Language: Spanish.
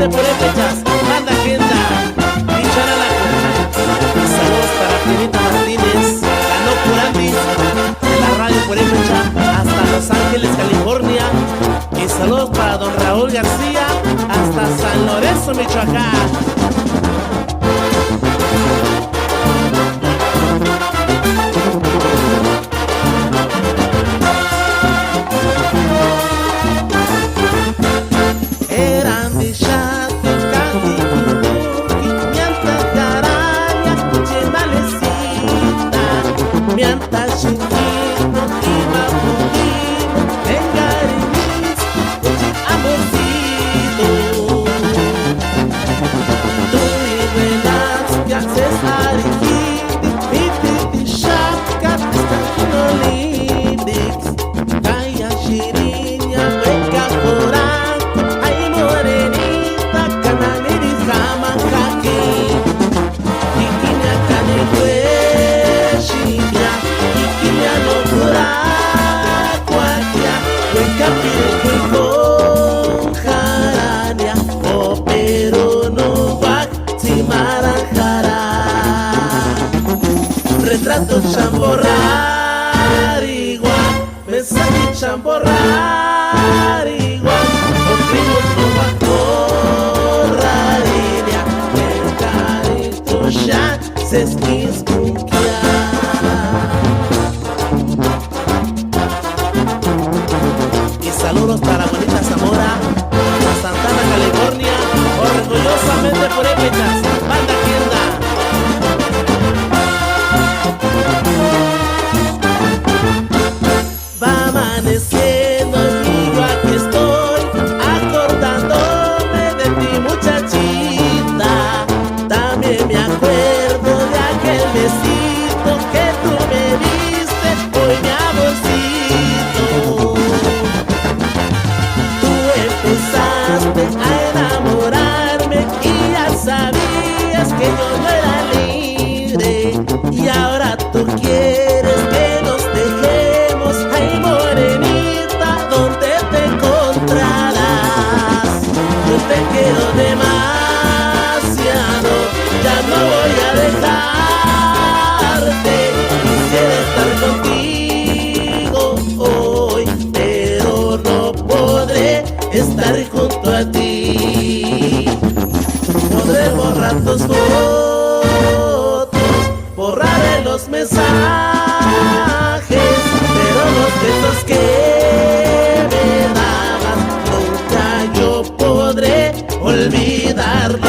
orgullosamente purépechas, banda agenda, Bicharalaco. Y saludos para Pianita Martínez, ganó Curandis, de la radio Purépecha, hasta Los Ángeles, California. Y saludos para don Raúl García, hasta San Lorenzo, Michoacán. Retrato chamborrar igual, mensaje chamborrar igual, o primos no va a corrarinia, el carito ya se esquiscuquia. Y saludos para Bonita Zamora, a Santana, California, orgullosamente purépechas, banda agenda. Amaneciendo y yo aquí estoy acordándome de ti, muchachita. También me acuerdo de aquel besito que tú me diste, hoy mi amorcito. Tú empezaste a enamorarme y ya sabías que yo no era libre, y ahora tú quieres que nos dejemos. Ay, morenita, ¿dónde te encontrarás? Yo te quiero demasiado, ya no voy a dejarte. Quisiera estar contigo hoy, pero no podré estar junto a ti. Podré borrar tus fotos, borraré los mensajes, pero los besos que me dabas nunca yo podré olvidarlos.